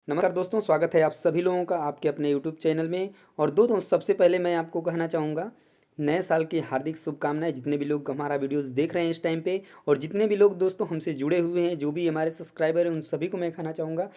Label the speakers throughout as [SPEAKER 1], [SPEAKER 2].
[SPEAKER 1] नमस्कार दोस्तों, स्वागत है आप सभी लोगों का आपके अपने यूट्यूब चैनल में। और दोस्तों, सबसे पहले मैं आपको कहना चाहूँगा नए साल की हार्दिक शुभकामनाएं। जितने भी लोग हमारा वीडियोस देख रहे हैं इस टाइम पे, और जितने भी लोग दोस्तों हमसे जुड़े हुए हैं, जो भी हमारे सब्सक्राइबर हैं, उन सभी को मैं कहना चाहूँगा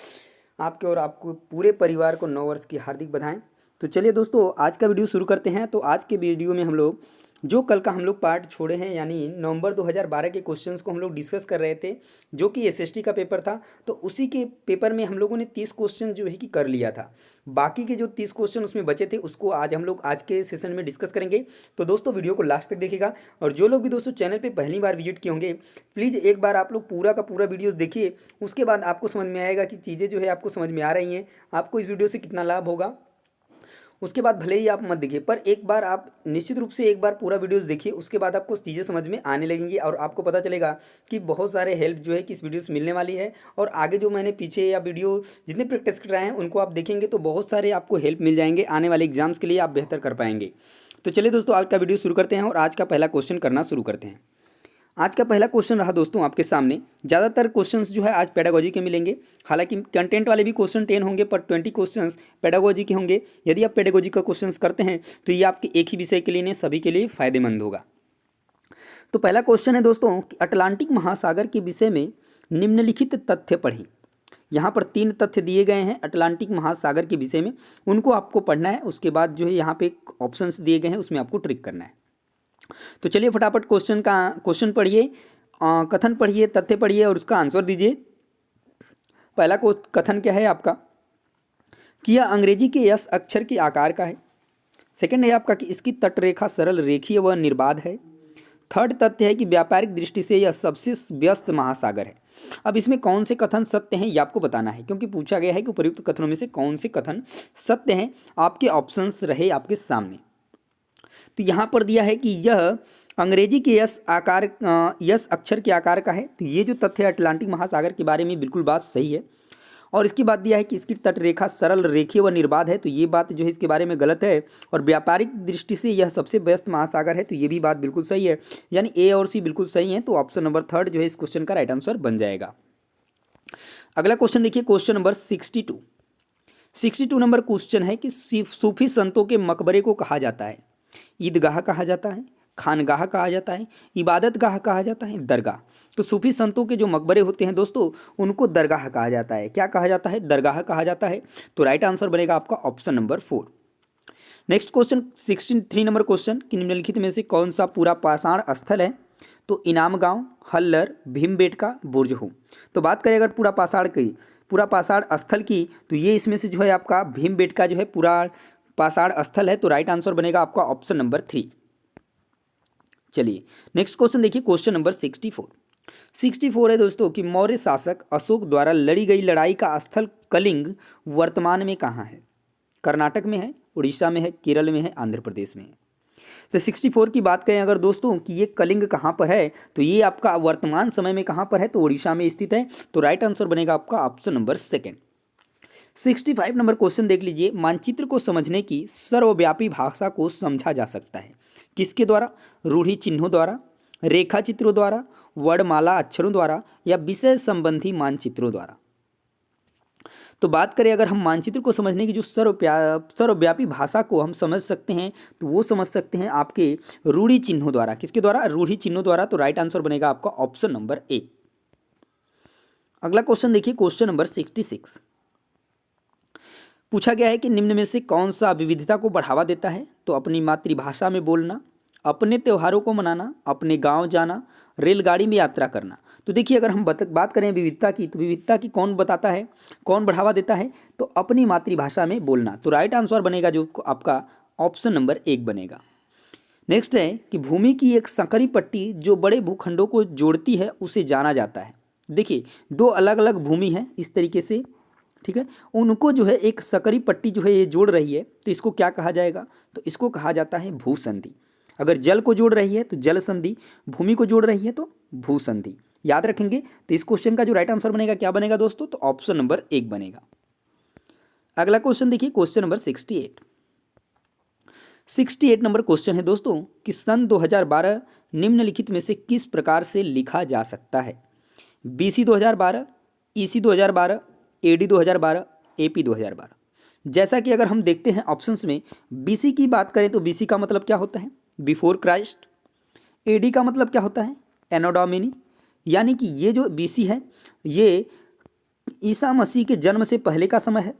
[SPEAKER 1] आपके और आपको पूरे परिवार को नव वर्ष की हार्दिक बधाएं। तो चलिए दोस्तों, आज का वीडियो शुरू करते हैं। तो आज के वीडियो में हम लोग जो कल का हम लोग पार्ट छोड़े हैं, यानी नवंबर 2012 के क्वेश्चंस को हम लोग डिस्कस कर रहे थे, जो कि एसएसटी का पेपर था। तो उसी के पेपर में हम लोगों ने 30 क्वेश्चन जो है कि कर लिया था। बाकी के जो 30 क्वेश्चन उसमें बचे थे, उसको आज हम लोग आज के सेशन में डिस्कस करेंगे। तो दोस्तों, वीडियो को लास्ट तक देखिएगा। और जो लोग भी दोस्तों चैनल पर पहली बार विजिट किए होंगे, प्लीज़ एक बार आप लोग पूरा का पूरा वीडियो देखिए। उसके बाद आपको समझ में आएगा कि चीज़ें जो है आपको समझ में आ रही हैं, आपको इस वीडियो से कितना लाभ होगा। उसके बाद भले ही आप मत देखिए, पर एक बार आप निश्चित रूप से एक बार पूरा वीडियोस देखिए। उसके बाद आपको चीज़ें समझ में आने लगेंगी और आपको पता चलेगा कि बहुत सारे हेल्प जो है कि इस वीडियो से मिलने वाली है। और आगे जो मैंने पीछे या वीडियो जितने प्रैक्टिस कराए हैं, उनको आप देखेंगे तो बहुत सारे आपको हेल्प मिल जाएंगे। आने वाले एग्जाम्स के लिए आप बेहतर कर पाएंगे। तो चलिए दोस्तों, आज का वीडियो शुरू करते हैं और आज का पहला क्वेश्चन करना शुरू करते हैं। आज का पहला क्वेश्चन रहा दोस्तों आपके सामने। ज़्यादातर क्वेश्चंस जो है आज पेडागोजी के मिलेंगे। हालांकि कंटेंट वाले भी क्वेश्चन 10 होंगे, पर 20 क्वेश्चंस पेडागोजी के होंगे। यदि आप पेडागोजी का क्वेश्चंस करते हैं तो ये आपके एक ही विषय के लिए नहीं, सभी के लिए फायदेमंद होगा। तो पहला क्वेश्चन है दोस्तों कि अटलांटिक महासागर के विषय में निम्नलिखित तथ्य पढ़ें। यहाँ पर 3 तथ्य दिए गए हैं अटलांटिक महासागर के विषय में, उनको आपको पढ़ना है। उसके बाद जो है यहाँ पे ऑप्शंस दिए गए हैं, उसमें आपको ट्रिक करना है। तो चलिए फटाफट क्वेश्चन पढ़िए, कथन पढ़िए, तथ्य पढ़िए और उसका आंसर दीजिए। पहला कथन क्या है आपका कि यह अंग्रेजी के यस अक्षर के आकार का है। सेकंड है आपका कि इसकी तटरेखा सरल रेखीय व निर्बाध है। थर्ड तथ्य है कि व्यापारिक दृष्टि से यह सबसे व्यस्त महासागर है। अब इसमें कौन से कथन सत्य हैं ये आपको बताना है, क्योंकि पूछा गया है कि उपयुक्त कथनों में से कौन से कथन सत्य हैं। आपके ऑप्शंस रहे आपके सामने। तो यहाँ पर दिया है कि यह अंग्रेजी के यस अक्षर के आकार का है। तो ये जो तथ्य है अटलांटिक महासागर के बारे में बिल्कुल बात सही है। और इसकी बात दिया है कि इसकी तटरेखा सरल रेखीय व निर्बाध है। तो ये बात जो है इसके बारे में गलत है। और व्यापारिक दृष्टि से यह सबसे व्यस्त महासागर है। तो ये भी बात बिल्कुल सही है, यानी ए और सी बिल्कुल सही है। तो ऑप्शन नंबर 3 जो है इस क्वेश्चन का राइट आंसर बन जाएगा। अगला क्वेश्चन देखिए, क्वेश्चन नंबर 62 नंबर क्वेश्चन है कि सूफी संतों के मकबरे को कहा जाता है। ईदगाह कहा जाता है, खानगाह कहा जाता है, इबादत गाह कहा जाता है, दरगाह। तो सूफी संतों के जो मकबरे होते हैं दोस्तों, उनको दरगाह कहा जाता है। क्या कहा जाता है? दरगाह कहा जाता है। तो राइट आंसर बनेगा आपका option number 4। Next question 63 number question कि निम्नलिखित में से कौन सा पूरा पाषाण स्थल है? तो इनाम गांव, हल्लर, भीमबेटका, बुर्जहू। तो बात करें अगर पूरा पाषाण स्थल की, तो ये इसमें से जो है आपका भीमबेटका जो है पूरा पाषाण स्थल है। तो राइट आंसर बनेगा आपका ऑप्शन नंबर 3। चलिए नेक्स्ट क्वेश्चन देखिए, क्वेश्चन नंबर 64 है दोस्तों कि मौर्य शासक अशोक द्वारा लड़ी गई लड़ाई का स्थल कलिंग वर्तमान में कहाँ है? कर्नाटक में है, उड़ीसा में है, केरल में है, आंध्र प्रदेश में है। तो 64 की बात करें अगर दोस्तों कि ये कलिंग कहाँ पर है, तो ये आपका वर्तमान समय में कहाँ पर है? तो उड़ीसा में स्थित है। तो राइट आंसर बनेगा आपका ऑप्शन नंबर 2। 65 नंबर क्वेश्चन देख लीजिए, मानचित्र को समझने की सर्वव्यापी भाषा को समझा जा सकता है किसके द्वारा? रूढ़ि चिन्हों द्वारा, रेखा चित्रों द्वारा, वर्णमाला अक्षरों द्वारा, या विषय संबंधी मानचित्रों द्वारा। तो बात करें अगर हम मानचित्र को समझने की जो सर्वव्यापी भाषा को हम समझ सकते हैं, तो वो समझ सकते हैं आपके रूढ़ि चिन्हों द्वारा। किसके द्वारा? रूढ़ि चिन्हों द्वारा। तो राइट आंसर बनेगा आपका ऑप्शन नंबर 1। अगला क्वेश्चन देखिए, क्वेश्चन नंबर 66 पूछा गया है कि निम्न में से कौन सा विविधता को बढ़ावा देता है? तो अपनी मातृभाषा में बोलना, अपने त्योहारों को मनाना, अपने गांव जाना, रेलगाड़ी में यात्रा करना। तो देखिए अगर हम बात करें विविधता की, तो विविधता की कौन बताता है, कौन बढ़ावा देता है? तो अपनी मातृभाषा में बोलना। तो राइट आंसर बनेगा जो आपका ऑप्शन नंबर 1 बनेगा। नेक्स्ट है कि भूमि की एक संकरी पट्टी जो बड़े भूखंडों को जोड़ती है उसे जाना जाता है। देखिए 2 अलग अलग भूमि है इस तरीके से, ठीक है, उनको जो है एक सकरी पट्टी जो है ये जोड़ रही है। तो इसको क्या कहा जाएगा? तो इसको कहा जाता है भूसंधि। अगर जल को जोड़ रही है तो जल संधि, भूमि को जोड़ रही है तो भूसंधि। याद रखेंगे। तो इस क्वेश्चन का जो राइट आंसर बनेगा क्या बनेगा दोस्तों? तो ऑप्शन नंबर 1 बनेगा। अगला क्वेश्चन देखिए, क्वेश्चन नंबर 68 नंबर क्वेश्चन है दोस्तों कि सन 2012 निम्नलिखित में से किस प्रकार से लिखा जा सकता है? BC 2012, EC 2012, AD 2012, AP 2012। जैसा कि अगर हम देखते हैं ऑप्शंस में BC की बात करें तो BC का मतलब क्या होता है? Before Christ. AD का मतलब क्या होता है? एनो डोमिनी। यानी कि ये जो BC है ये ईसा मसीह के जन्म से पहले का समय है,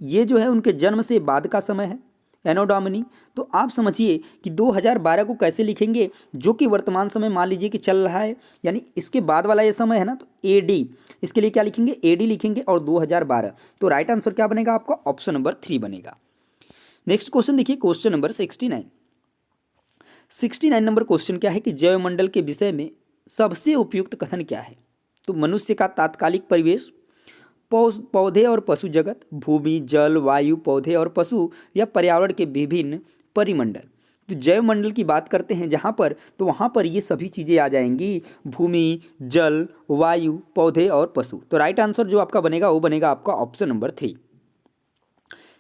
[SPEAKER 1] ये जो है उनके जन्म से बाद का समय है, एनो डोमिनी। तो आप समझिए कि 2012 को कैसे लिखेंगे, जो कि वर्तमान समय मान लीजिए कि चल रहा है, यानी इसके बाद वाला ये समय है ना, तो AD, इसके लिए क्या लिखेंगे? AD लिखेंगे और 2012। तो राइट आंसर क्या बनेगा आपका? ऑप्शन नंबर 3 बनेगा। नेक्स्ट क्वेश्चन देखिए, क्वेश्चन नंबर 69 नंबर क्वेश्चन क्या है कि जैवमंडल के विषय में सबसे उपयुक्त कथन क्या है? तो मनुष्य का तात्कालिक परिवेश, पौधे और पशु जगत, भूमि, जल, वायु, पौधे और पशु, या पर्यावरण के विभिन्न परिमंडल। तो जैवमंडल की बात करते हैं जहाँ पर, तो वहाँ पर ये सभी चीज़ें आ जाएंगी, भूमि, जल, वायु, पौधे और पशु। तो राइट आंसर जो आपका बनेगा वो बनेगा आपका ऑप्शन नंबर 3।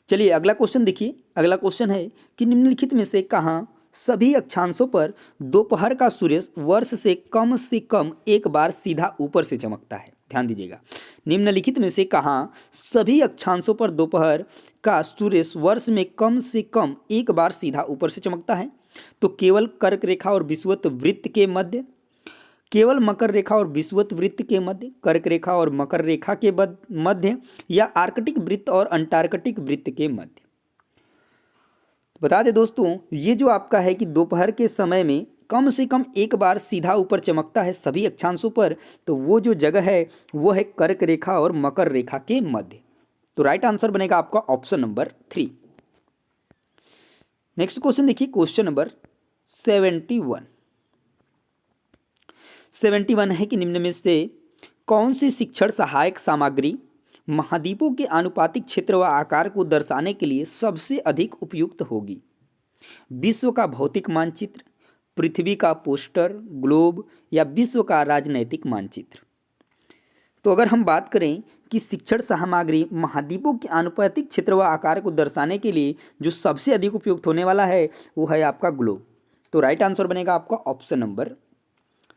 [SPEAKER 1] चलिए अगला क्वेश्चन देखिए। अगला क्वेश्चन है कि निम्नलिखित में से कहाँ सभी अक्षांशों पर दोपहर का सूर्य वर्ष से कम एक बार सीधा ऊपर से चमकता है? ध्यान दीजिएगा, निम्नलिखित में से कहाँ सभी अक्षांशों पर दोपहर का सूर्य वर्ष में कम से कम एक बार सीधा ऊपर से चमकता है? तो केवल कर्क रेखा और विषुवत वृत्त के मध्य, केवल मकर रेखा और विषुवत वृत्त के मध्य, कर्क रेखा और मकर रेखा के मध्य, या आर्कटिक वृत्त और अंटार्कटिक वृत्त के मध्य। बता दें दोस्तों, ये जो आपका है कि दोपहर के समय में कम से कम एक बार सीधा ऊपर चमकता है सभी अक्षांशों पर, तो वो जो जगह है वो है कर्क रेखा और मकर रेखा के मध्य। तो राइट आंसर बनेगा आपका ऑप्शन नंबर 3। नेक्स्ट क्वेश्चन देखिए, क्वेश्चन नंबर 71 है कि निम्न में से कौन सी शिक्षण सहायक सामग्री महाद्वीपों के आनुपातिक क्षेत्र व आकार को दर्शाने के लिए सबसे अधिक उपयुक्त होगी? विश्व का भौतिक मानचित्र, पृथ्वी का पोस्टर, ग्लोब, या विश्व का राजनैतिक मानचित्र। तो अगर हम बात करें कि शिक्षण सामग्री महाद्वीपों के आनुपातिक क्षेत्र व आकार को दर्शाने के लिए जो सबसे अधिक उपयुक्त होने वाला है वो है आपका ग्लोब। तो राइट आंसर बनेगा आपका ऑप्शन नंबर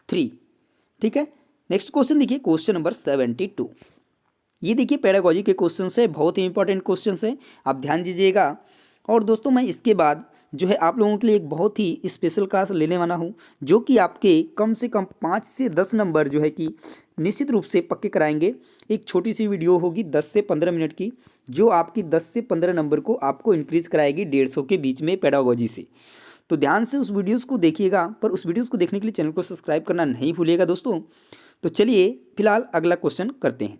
[SPEAKER 1] 3। ठीक है, नेक्स्ट क्वेश्चन देखिए, क्वेश्चन नंबर 72। ये देखिए पेडागोजी के क्वेश्चन है, बहुत ही इंपॉर्टेंट क्वेश्चन है, आप ध्यान दीजिएगा। और दोस्तों मैं इसके बाद जो है आप लोगों के लिए एक बहुत ही स्पेशल क्लास लेने वाला हूँ, जो कि आपके कम से कम 5 से 10 नंबर जो है कि निश्चित रूप से पक्के कराएंगे। एक छोटी सी वीडियो होगी 10 से 15 मिनट की, जो आपकी 10 से 15 नंबर को आपको इंक्रीज कराएगी 150 के बीच में पेडागोजी से। तो ध्यान से उस वीडियोज़ को देखिएगा, पर उस वीडियोज़ को देखने के लिए चैनल को सब्सक्राइब करना नहीं भूलिएगा दोस्तों। तो चलिए फिलहाल अगला क्वेश्चन करते हैं।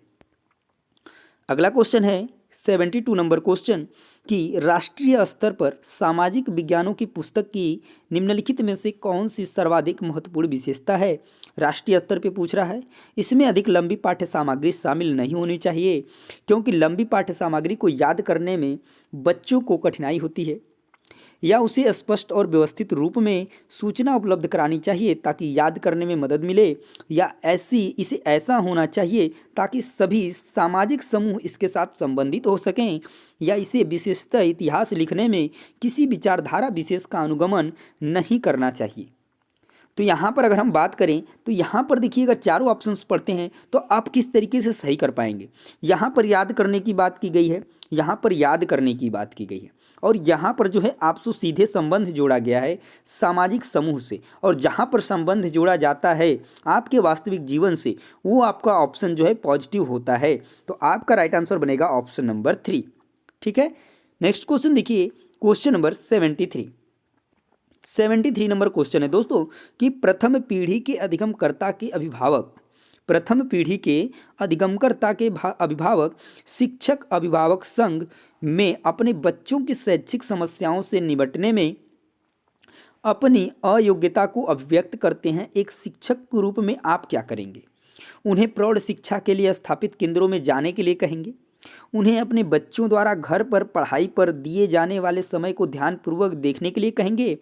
[SPEAKER 1] अगला क्वेश्चन है 72 नंबर क्वेश्चन कि राष्ट्रीय स्तर पर सामाजिक विज्ञानों की पुस्तक की निम्नलिखित में से कौन सी सर्वाधिक महत्वपूर्ण विशेषता है? राष्ट्रीय स्तर पे पूछ रहा है। इसमें अधिक लंबी पाठ्य सामग्री शामिल नहीं होनी चाहिए, क्योंकि लंबी पाठ्य सामग्री को याद करने में बच्चों को कठिनाई होती है, या उसे स्पष्ट और व्यवस्थित रूप में सूचना उपलब्ध करानी चाहिए ताकि याद करने में मदद मिले, या इसे ऐसा होना चाहिए ताकि सभी सामाजिक समूह इसके साथ संबंधित हो सकें, या इसे विशेषतः इतिहास लिखने में किसी विचारधारा विशेष का अनुगमन नहीं करना चाहिए। तो यहाँ पर अगर हम बात करें तो यहाँ पर देखिए, अगर चारों ऑप्शंस पढ़ते हैं तो आप किस तरीके से सही कर पाएंगे। यहाँ पर याद करने की बात की गई है, यहाँ पर याद करने की बात की गई है, और यहाँ पर जो है आपसे सीधे संबंध जोड़ा गया है सामाजिक समूह से, और जहाँ पर संबंध जोड़ा जाता है आपके वास्तविक जीवन से, वो आपका ऑप्शन जो है पॉजिटिव होता है। तो आपका राइट आंसर बनेगा ऑप्शन नंबर 3। ठीक है, नेक्स्ट क्वेश्चन देखिए, क्वेश्चन नंबर 73 नंबर क्वेश्चन है दोस्तों कि प्रथम पीढ़ी के अधिगमकर्ता के अभिभावक, प्रथम पीढ़ी के अधिगमकर्ता के अभिभावक शिक्षक अभिभावक संघ में अपने बच्चों की शैक्षिक समस्याओं से निपटने में अपनी अयोग्यता को अभिव्यक्त करते हैं। एक शिक्षक के रूप में आप क्या करेंगे? उन्हें प्रौढ़ शिक्षा के लिए स्थापित केंद्रों में जाने के लिए कहेंगे, उन्हें अपने बच्चों द्वारा घर पर पढ़ाई पर दिए जाने वाले समय को ध्यानपूर्वक देखने के लिए कहेंगे,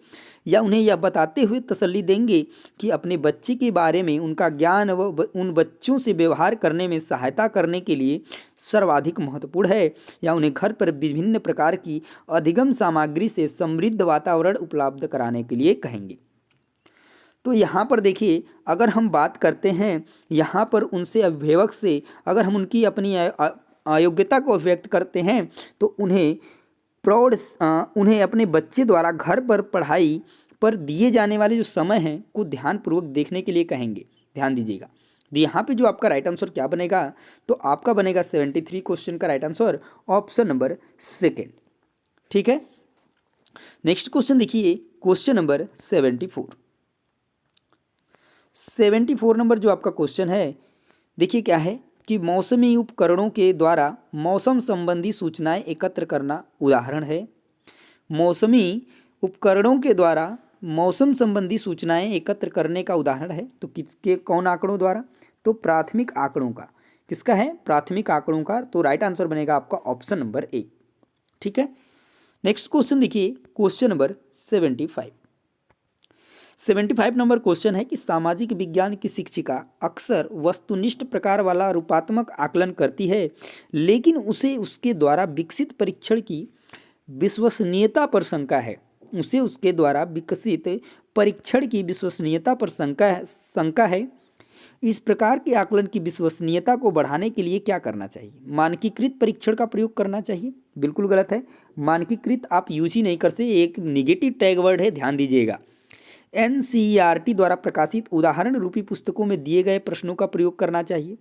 [SPEAKER 1] या उन्हें यह बताते हुए तसल्ली देंगे कि अपने बच्चे के बारे में उनका ज्ञान व उन बच्चों से व्यवहार करने में सहायता करने के लिए सर्वाधिक महत्वपूर्ण है, या उन्हें घर पर विभिन्न प्रकार की अधिगम सामग्री से समृद्ध वातावरण उपलब्ध कराने के लिए कहेंगे। तो यहाँ पर देखिए, अगर हम बात करते हैं यहाँ पर उनसे अभिभावक से, अगर हम उनकी अपनी योग्यता को व्यक्त करते हैं तो उन्हें अपने बच्चे द्वारा घर पर पढ़ाई पर दिए जाने वाले जो समय हैं को ध्यानपूर्वक देखने के लिए कहेंगे। ध्यान दीजिएगा। तो यहाँ पे जो आपका राइट आंसर क्या बनेगा, तो आपका बनेगा 73 क्वेश्चन का right answer option number second. ठीक है, नेक्स्ट क्वेश्चन देखिए, क्वेश्चन नंबर 74 नंबर जो आपका क्वेश्चन है, देखिए क्या है कि मौसमी उपकरणों के द्वारा मौसम संबंधी सूचनाएं एकत्र करना उदाहरण है। मौसमी उपकरणों के द्वारा मौसम संबंधी सूचनाएं एकत्र करने का उदाहरण है, तो किसके, कौन आंकड़ों द्वारा, तो प्राथमिक आंकड़ों का। किसका है, प्राथमिक आंकड़ों का। तो राइट आंसर बनेगा आपका ऑप्शन नंबर ए। ठीक है, नेक्स्ट क्वेश्चन देखिए, क्वेश्चन नंबर 75 नंबर क्वेश्चन है कि सामाजिक विज्ञान की शिक्षिका अक्सर वस्तुनिष्ठ प्रकार वाला रूपात्मक आकलन करती है, लेकिन उसे उसके द्वारा विकसित परीक्षण की विश्वसनीयता पर शंका है। उसे उसके द्वारा विकसित परीक्षण की विश्वसनीयता पर शंका है। इस प्रकार के आकलन की विश्वसनीयता को बढ़ाने के लिए क्या करना चाहिए? मानकीकृत परीक्षण का प्रयोग करना चाहिए। बिल्कुल गलत है, मानकीकृत आप यूज ही नहीं कर सकते, एक निगेटिव टैग वर्ड है, ध्यान दीजिएगा। NCERT द्वारा प्रकाशित उदाहरण रूपी पुस्तकों में दिए गए प्रश्नों का प्रयोग करना चाहिए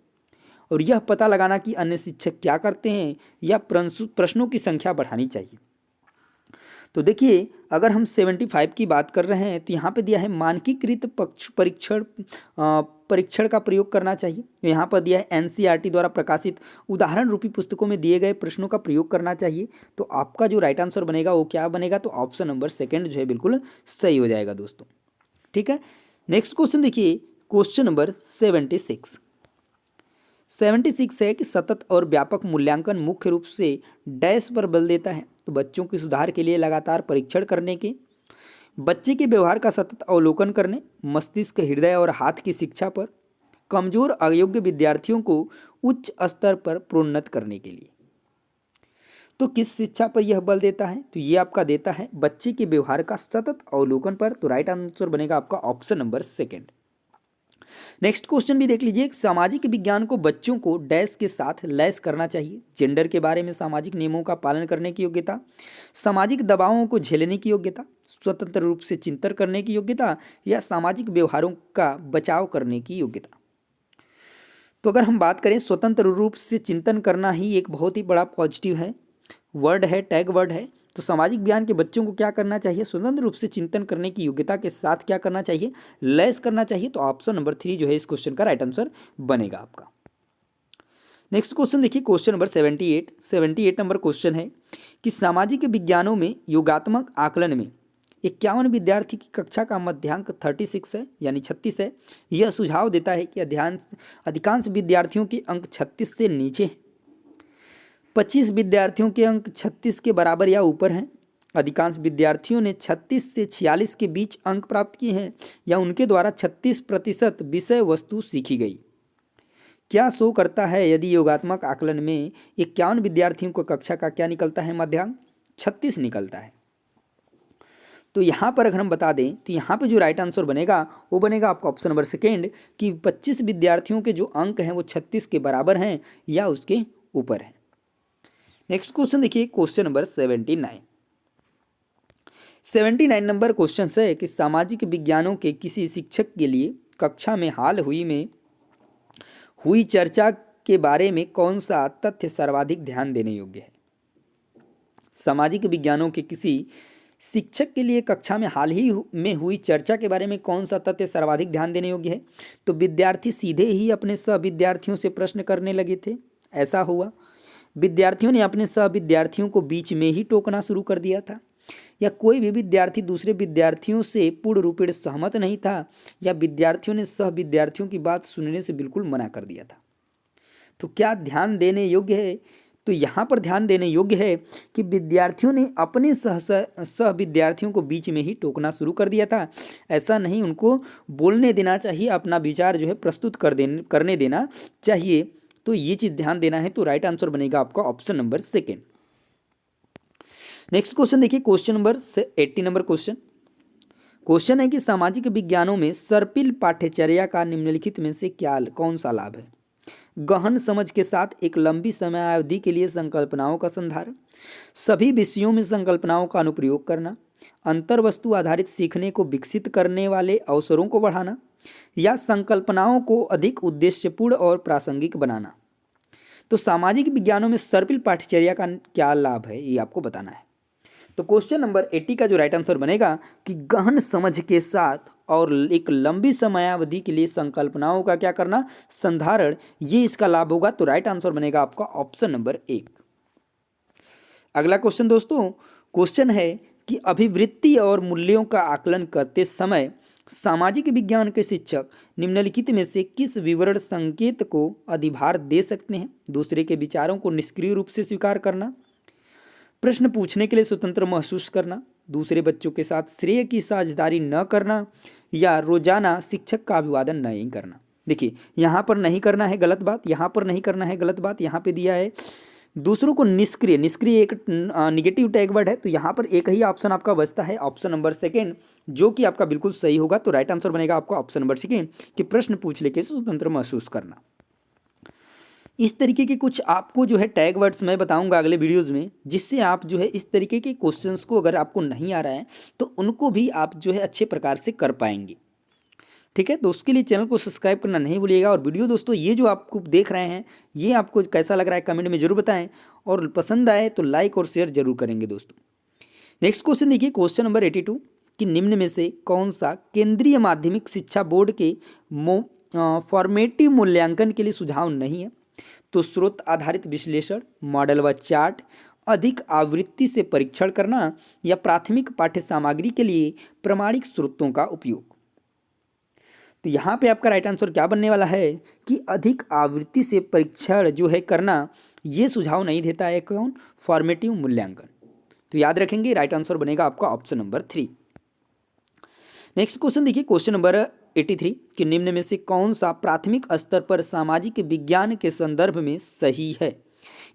[SPEAKER 1] और यह पता लगाना कि अन्य शिक्षक क्या करते हैं या प्रश्नों की संख्या बढ़ानी चाहिए। तो देखिए, अगर हम 75 की बात कर रहे हैं तो यहाँ पे दिया है मानकीकृत परीक्षण का प्रयोग करना चाहिए। तो यहाँ पर दिया है NCERT द्वारा प्रकाशित उदाहरण रूपी पुस्तकों में दिए गए प्रश्नों का प्रयोग करना चाहिए। तो आपका जो राइट आंसर बनेगा वो क्या बनेगा, तो ऑप्शन नंबर सेकेंड जो है बिल्कुल सही हो जाएगा दोस्तों। ठीक है, नेक्स्ट क्वेश्चन देखिए, क्वेश्चन नंबर 76 है कि सतत और व्यापक मूल्यांकन मुख्य रूप से डैश पर बल देता है। तो बच्चों के सुधार के लिए लगातार परीक्षण करने के, बच्चे के व्यवहार का सतत अवलोकन करने, मस्तिष्क, हृदय और हाथ की शिक्षा पर, कमजोर अयोग्य विद्यार्थियों को उच्च स्तर पर प्रोन्नत करने के लिए। तो किस शिक्षा पर यह बल देता है, तो ये आपका देता है बच्चे के व्यवहार का सतत अवलोकन पर। तो राइट आंसर बनेगा आपका option number second. Next question भी देख लीजिए, सामाजिक विज्ञान को बच्चों को डैश के साथ लैस करना चाहिए। जेंडर के बारे में, सामाजिक नियमों का पालन करने की योग्यता, सामाजिक दबावों को झेलने की योग्यता, स्वतंत्र रूप से चिंतन करने की योग्यता या सामाजिक व्यवहारों का बचाव करने की योग्यता। तो अगर हम बात करें, स्वतंत्र रूप से चिंतन करना ही एक बहुत ही बड़ा पॉजिटिव है, वर्ड है, टैग वर्ड है। तो सामाजिक विज्ञान के बच्चों को क्या करना चाहिए, स्वतंत्र रूप से चिंतन करने की योग्यता के साथ क्या करना चाहिए, लैस करना चाहिए। तो ऑप्शन नंबर 3 जो है इस क्वेश्चन का राइट आंसर बनेगा आपका। नेक्स्ट क्वेश्चन देखिए, क्वेश्चन नंबर 78 नंबर क्वेश्चन है कि सामाजिक विज्ञानों में योगात्मक आकलन में 51 विद्यार्थी की कक्षा का मध्यांक 36 है, यानी 36 है। यह सुझाव देता है कि अधिकांश विद्यार्थियों के अंक 36 से नीचे हैं। 25 विद्यार्थियों के अंक 36 के बराबर या ऊपर हैं। अधिकांश विद्यार्थियों ने 36 से 46 के बीच अंक प्राप्त किए हैं या उनके द्वारा 36% विषय वस्तु सीखी गई। क्या शो करता है यदि योगात्मक आकलन में 51 विद्यार्थियों को कक्षा का क्या निकलता है, मध्यांक 36 निकलता है। तो यहाँ पर अगर हम बता दें तो यहाँ पे जो राइट आंसर बनेगा वो बनेगा आपका ऑप्शन नंबर सेकेंड कि 25 विद्यार्थियों के जो अंक हैं वो 36 के बराबर हैं या उसके ऊपर हैं। नेक्स्ट क्वेश्चन देखिए, क्वेश्चन नंबर 79 नंबर क्वेश्चन है कि सामाजिक विज्ञानों के किसी शिक्षक के लिए कक्षा में हाल हुई चर्चा के बारे में कौन सा तथ्य सर्वाधिक ध्यान देने योग्य है। सामाजिक विज्ञानों के किसी शिक्षक के लिए कक्षा में हाल ही में हुई चर्चा के बारे में कौन सा तथ्य सर्वाधिक ध्यान देने योग्य है। तो विद्यार्थी सीधे ही अपने सहविद्यार्थियों से प्रश्न करने लगे थे, ऐसा हुआ। विद्यार्थियों ने अपने सहविद्यार्थियों को बीच में ही टोकना शुरू कर दिया था, या कोई भी विद्यार्थी दूसरे विद्यार्थियों से पूर्ण रूपेण सहमत नहीं था, या विद्यार्थियों ने सहविद्यार्थियों की बात सुनने से बिल्कुल मना कर दिया था। तो क्या ध्यान देने योग्य है, तो यहाँ पर ध्यान देने योग्य है कि विद्यार्थियों ने अपने सहविद्यार्थियों को बीच में ही टोकना शुरू कर दिया था। ऐसा नहीं, उनको बोलने देना चाहिए, अपना विचार जो है प्रस्तुत करने देना चाहिए। तो ये चीज़ ध्यान देना है। तो राइट आंसर बनेगा आपका option number second. Next question देखिए, क्वेश्चन नंबर 80 नंबर क्वेश्चन है कि सामाजिक विज्ञानों में सर्पिल पाठ्यचर्या का निम्नलिखित में से कौन सा लाभ है। गहन समझ के साथ एक लंबी समयावधि के लिए संकल्पनाओं का संधारण, सभी विषयों में संकल्पनाओं का अनुप्रयोग करना, अंतर्वस्तु आधारित सीखने को विकसित करने वाले अवसरों को बढ़ाना, या संकल्पनाओं को अधिक उद्देश्यपूर्ण और प्रासंगिक बनाना। तो सामाजिक विज्ञानों में सर्पिल पाठ्यचर्या का क्या लाभ है, ये आपको बताना है। तो क्वेश्चन नंबर 80 का जो राइट आंसर बनेगा कि गहन समझ के साथ और एक लंबी समयावधि के लिए संकल्पनाओं का क्या करना, संधारण, ये इसका लाभ होगा। तो राइट आंसर बनेगा आपका ऑप्शन नंबर 1। अगला क्वेश्चन दोस्तों, क्वेश्चन है कि अभिवृत्ति और मूल्यों का आकलन करते समय सामाजिक विज्ञान के शिक्षक निम्नलिखित में से किस विवरण संकेत को अधिभार दे सकते हैं? दूसरे के विचारों को निष्क्रिय रूप से स्वीकार करना, प्रश्न पूछने के लिए स्वतंत्र महसूस करना, दूसरे बच्चों के साथ श्रेय की साझेदारी न करना, या रोजाना शिक्षक का अभिवादन नहीं करना। देखिए यहाँ पर नहीं करना है गलत बात, यहाँ पर नहीं करना है गलत बात, यहाँ पे दिया है दूसरों को निष्क्रिय, निष्क्रिय एक निगेटिव टैग वर्ड है, तो यहाँ पर एक ही ऑप्शन आपका बचता है, ऑप्शन नंबर सेकेंड, जो कि आपका बिल्कुल सही होगा। तो राइट आंसर बनेगा आपका ऑप्शन नंबर सेकेंड कि प्रश्न पूछने के स्वतंत्र महसूस करना। इस तरीके के कुछ आपको जो है टैग वर्ड्स मैं बताऊंगा अगले वीडियोज़ में, जिससे आप जो है इस तरीके के क्वेश्चंस को अगर आपको नहीं आ रहा है तो उनको भी आप जो है अच्छे प्रकार से कर पाएंगे। ठीक है, तो उसके लिए चैनल को सब्सक्राइब करना नहीं भूलिएगा। और वीडियो दोस्तों ये जो आपको देख रहे हैं ये आपको कैसा लग रहा है कमेंट में जरूर बताएं, और पसंद आए तो लाइक और शेयर जरूर करेंगे दोस्तों। नेक्स्ट क्वेश्चन देखिए, क्वेश्चन नंबर 82 कि निम्न में से कौन सा केंद्रीय माध्यमिक शिक्षा बोर्ड के फॉर्मेटिव मूल्यांकन के लिए सुझाव नहीं है? तो स्रोत आधारित विश्लेषण, मॉडल व चार्ट, अधिक आवृत्ति से परीक्षण करना, या प्राथमिक पाठ्य सामग्री के लिए प्रमाणिक स्रोतों का उपयोग। तो यहाँ पे आपका राइट आंसर क्या बनने वाला है कि अधिक आवृत्ति से परीक्षण जो है करना, ये सुझाव नहीं देता है कौन, फॉर्मेटिव मूल्यांकन। तो याद रखेंगे राइट आंसर बनेगा आपका ऑप्शन नंबर 3। नेक्स्ट क्वेश्चन देखिए, क्वेश्चन नंबर 83 कि निम्न में से कौन सा प्राथमिक स्तर पर सामाजिक विज्ञान के संदर्भ में सही है?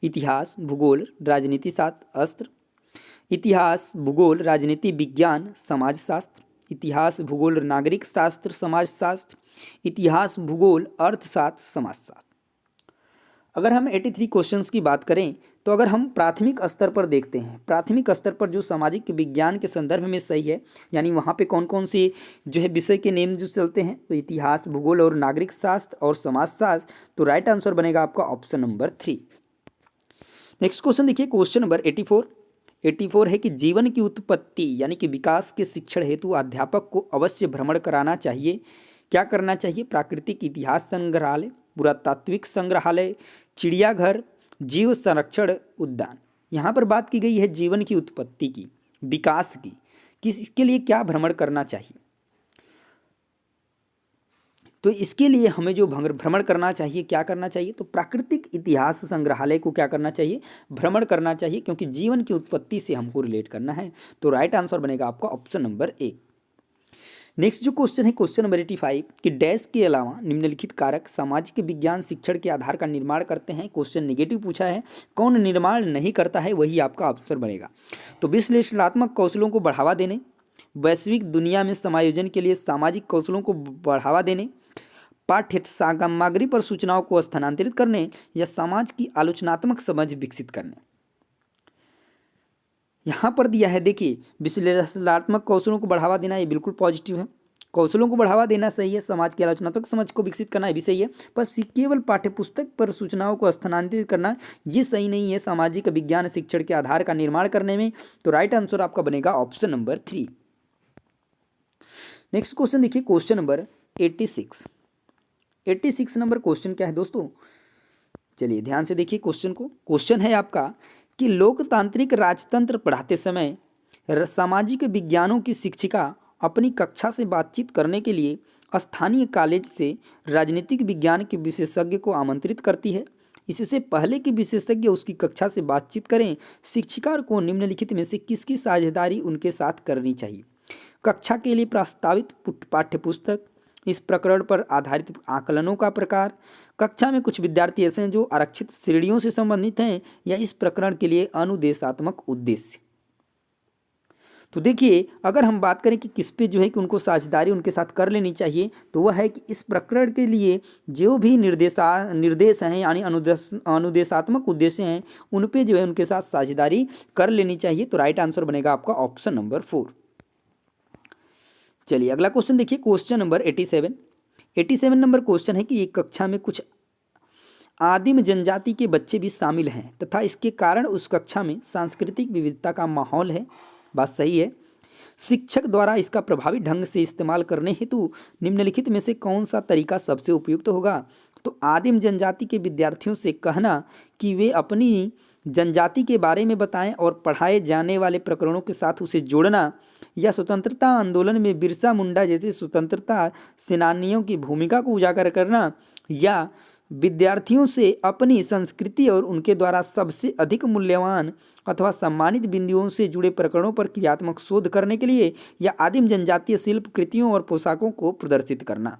[SPEAKER 1] इतिहास, भूगोल, राजनीति शास्त्र, इतिहास, भूगोल, राजनीति विज्ञान, समाजशास्त्र, इतिहास, भूगोल, नागरिक शास्त्र, समाजशास्त्र, इतिहास, भूगोल, अर्थशास्त्र, समाजशास्त्र। अगर हम 83 क्वेश्चंस की बात करें तो अगर हम प्राथमिक स्तर पर देखते हैं, प्राथमिक स्तर पर जो सामाजिक विज्ञान के संदर्भ में सही है, यानी वहाँ पे कौन कौन से जो है विषय के नेम जो चलते हैं, तो इतिहास, भूगोल और नागरिक शास्त्र और समाजशास्त्र। तो राइट आंसर बनेगा आपका ऑप्शन नंबर 3। नेक्स्ट क्वेश्चन देखिए, क्वेश्चन नंबर 84 है कि जीवन की उत्पत्ति यानी कि विकास के शिक्षण हेतु अध्यापक को अवश्य भ्रमण कराना चाहिए। क्या करना चाहिए? प्राकृतिक इतिहास संग्रहालय, पुरातात्विक संग्रहालय, चिड़ियाघर, जीव संरक्षण उद्यान। यहाँ पर बात की गई है जीवन की उत्पत्ति की, विकास की, किस इसके लिए क्या भ्रमण करना चाहिए? तो इसके लिए हमें जो भ्रमण करना चाहिए, क्या करना चाहिए? तो प्राकृतिक इतिहास संग्रहालय को क्या करना चाहिए? भ्रमण करना चाहिए, क्योंकि जीवन की उत्पत्ति से हमको रिलेट करना है। तो राइट आंसर बनेगा आपका ऑप्शन नंबर 1। नेक्स्ट जो क्वेश्चन है क्वेश्चन नंबर 85 कि डैश के अलावा निम्नलिखित कारक सामाजिक विज्ञान शिक्षण के आधार का निर्माण करते हैं। क्वेश्चन नेगेटिव पूछा है, कौन निर्माण नहीं करता है, वही आपका आंसर बनेगा। तो विश्लेषणात्मक कौशलों को बढ़ावा देने, वैश्विक दुनिया में समायोजन के लिए सामाजिक कौशलों को बढ़ावा देने, पाठ्य सामग्री पर सूचनाओं को स्थानांतरित करने, या समाज की आलोचनात्मक समझ विकसित करने। यहाँ पर दिया है देखिए, विश्लेषणात्मक कौशलों को बढ़ावा देना, ये बिल्कुल पॉजिटिव है। कौशलों को बढ़ावा देना सही है, समाज की आलोचनात्मक समझ को विकसित करना ये भी सही है, पर केवल पाठ्यपुस्तक पर सूचनाओं को स्थानांतरित करना ये सही नहीं है सामाजिक विज्ञान शिक्षण के आधार का निर्माण करने में। तो राइट आंसर आपका बनेगा ऑप्शन नंबर 3। नेक्स्ट क्वेश्चन देखिए, क्वेश्चन नंबर 86 नंबर क्वेश्चन क्या है दोस्तों? चलिए ध्यान से देखिए क्वेश्चन को। क्वेश्चन है आपका कि लोकतांत्रिक राजतंत्र पढ़ाते समय सामाजिक विज्ञानों की शिक्षिका अपनी कक्षा से बातचीत करने के लिए स्थानीय कॉलेज से राजनीतिक विज्ञान के विशेषज्ञ को आमंत्रित करती है। इससे पहले कि विशेषज्ञ उसकी कक्षा से बातचीत करें, शिक्षिका को निम्नलिखित में से किसकी साझेदारी उनके साथ करनी चाहिए? कक्षा के लिए प्रस्तावित पाठ्यपुस्तक, इस प्रकरण पर आधारित आकलनों का प्रकार, कक्षा में कुछ विद्यार्थी ऐसे हैं जो आरक्षित श्रेणियों से संबंधित हैं, या इस प्रकरण के लिए अनुदेशात्मक उद्देश्य। तो देखिए, अगर हम बात करें कि किस पे जो है कि उनको साझेदारी उनके साथ कर लेनी चाहिए, तो वह है कि इस प्रकरण के लिए जो भी निर्देश हैं यानी अनुदेशात्मक उद्देश्य हैं, उन पे जो है उनके साथ साझेदारी कर लेनी चाहिए। तो राइट आंसर बनेगा आपका ऑप्शन नंबर 4। चलिए अगला क्वेश्चन देखिए, क्वेश्चन नंबर 87 नंबर क्वेश्चन है कि एक कक्षा में कुछ आदिम जनजाति के बच्चे भी शामिल हैं तथा इसके कारण उस कक्षा में सांस्कृतिक विविधता का माहौल है। बात सही है। शिक्षक द्वारा इसका प्रभावी ढंग से इस्तेमाल करने हेतु निम्नलिखित में से कौन सा तरीका सबसे उपयुक्त होगा? तो आदिम जनजाति के विद्यार्थियों से कहना कि वे अपनी जनजाति के बारे में बताएं और पढ़ाए जाने वाले प्रकरणों के साथ उसे जोड़ना, या स्वतंत्रता आंदोलन में बिरसा मुंडा जैसे स्वतंत्रता सेनानियों की भूमिका को उजागर करना, या विद्यार्थियों से अपनी संस्कृति और उनके द्वारा सबसे अधिक मूल्यवान अथवा सम्मानित बिंदुओं से जुड़े प्रकरणों पर क्रियात्मक शोध करने के लिए, या आदिम जनजातीय शिल्प कृतियों और पोशाकों को प्रदर्शित करना।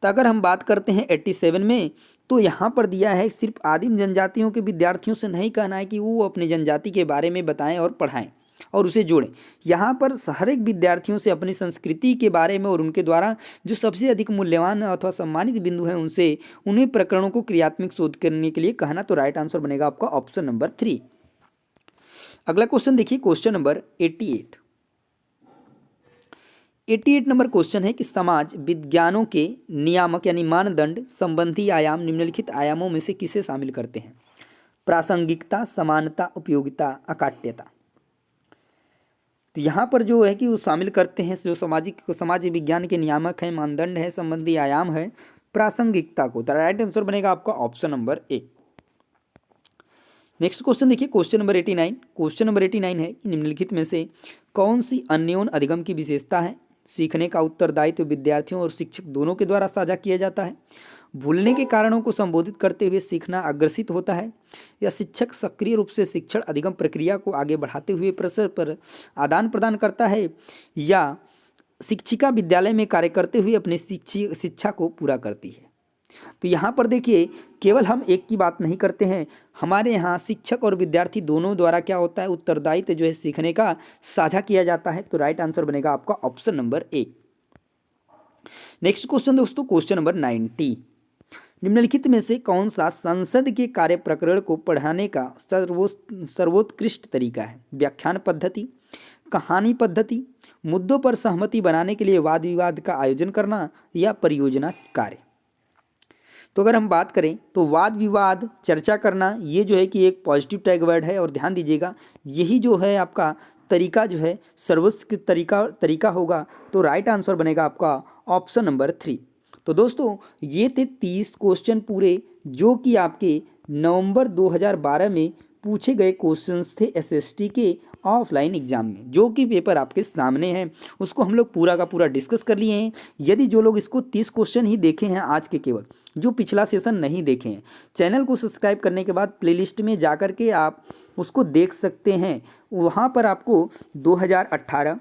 [SPEAKER 1] तो अगर हम बात करते हैं 87 में, तो यहाँ पर दिया है सिर्फ आदिम जनजातियों के विद्यार्थियों से नहीं कहना है कि वो अपनी जनजाति के बारे में बताएं और पढ़ाएं और उसे जोड़ें। यहाँ पर हर एक विद्यार्थियों से अपनी संस्कृति के बारे में और उनके द्वारा जो सबसे अधिक मूल्यवान अथवा सम्मानित बिंदु हैं उनसे उन्हीं प्रकरणों को क्रियात्मक शोध करने के लिए कहना। तो राइट आंसर बनेगा आपका ऑप्शन नंबर 3। अगला क्वेश्चन देखिए, क्वेश्चन नंबर 88 नंबर क्वेश्चन है कि समाज विज्ञानों के नियामक यानी मानदंड संबंधी आयाम निम्नलिखित आयामों में से किसे शामिल करते हैं? प्रासंगिकता, समानता, उपयोगिता, अकाट्यता। तो यहाँ पर जो है कि वो शामिल करते हैं जो समाज विज्ञान के नियामक हैं, मानदंड है, संबंधी आयाम है, प्रासंगिकता को। तो राइट आंसर बनेगा आपका ऑप्शन नंबर 1। नेक्स्ट क्वेश्चन देखिए, क्वेश्चन नंबर 89। क्वेश्चन नंबर 89 है कि निम्नलिखित में से कौन सी अन्योन अधिगम की विशेषता है? सीखने का उत्तरदायित्व विद्यार्थियों और शिक्षक दोनों के द्वारा साझा किया जाता है। भूलने के कारणों को संबोधित करते हुए सीखना अग्रसित होता है, या शिक्षक सक्रिय रूप से शिक्षण अधिगम प्रक्रिया को आगे बढ़ाते हुए प्रसर पर आदान प्रदान करता है, या शिक्षिका विद्यालय में कार्य करते हुए अपनी शिक्षा को पूरा करती है। तो यहाँ पर देखिए, केवल हम एक की बात नहीं करते हैं, हमारे यहाँ शिक्षक और विद्यार्थी दोनों द्वारा क्या होता है, उत्तरदायित्व जो है सीखने का साझा किया जाता है। तो राइट आंसर बनेगा आपका ऑप्शन नंबर 1। नेक्स्ट क्वेश्चन दोस्तों, क्वेश्चन नंबर 90। निम्नलिखित में से कौन सा संसद के कार्य प्रकरण को पढ़ाने का सर्वोत्कृष्ट तरीका है? व्याख्यान पद्धति, कहानी पद्धति, मुद्दों पर सहमति बनाने के लिए वाद विवाद का आयोजन करना, या परियोजना कार्य। तो अगर हम बात करें तो वाद विवाद चर्चा करना, ये जो है कि एक पॉजिटिव टैग वर्ड है, और ध्यान दीजिएगा यही जो है आपका तरीका जो है सर्वोत्कृष्ट तरीका होगा। तो राइट आंसर बनेगा आपका ऑप्शन नंबर 3। तो दोस्तों ये थे 30 क्वेश्चन पूरे, जो कि आपके नवंबर 2012 में पूछे गए क्वेश्चंस थे एसएसटी के ऑफलाइन एग्जाम में, जो कि पेपर आपके सामने है। उसको हम लोग पूरा का पूरा डिस्कस कर लिए हैं। यदि जो लोग इसको 30 क्वेश्चन ही देखे हैं आज के, केवल जो पिछला सेशन नहीं देखे हैं, चैनल को सब्सक्राइब करने के बाद प्लेलिस्ट में जा कर के आप उसको देख सकते हैं। वहाँ पर आपको 2018,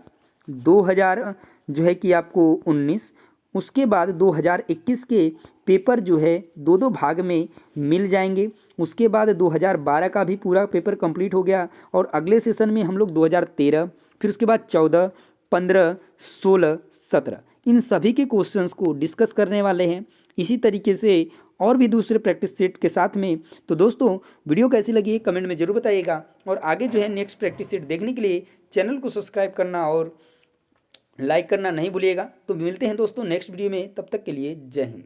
[SPEAKER 1] 2000 जो है कि आपको 19, उसके बाद 2021 के पेपर जो है दो दो भाग में मिल जाएंगे। उसके बाद 2012 का भी पूरा पेपर कंप्लीट हो गया, और अगले सेशन में हम लोग 2013, फिर उसके बाद 14, 15, 16, 17 इन सभी के क्वेश्चंस को डिस्कस करने वाले हैं, इसी तरीके से और भी दूसरे प्रैक्टिस सेट के साथ में। तो दोस्तों वीडियो कैसी लगी है कमेंट में ज़रूर बताइएगा, और आगे जो है नेक्स्ट प्रैक्टिस सेट देखने के लिए चैनल को सब्सक्राइब करना और लाइक करना नहीं भूलिएगा। तो मिलते हैं दोस्तों नेक्स्ट वीडियो में, तब तक के लिए जय हिंद।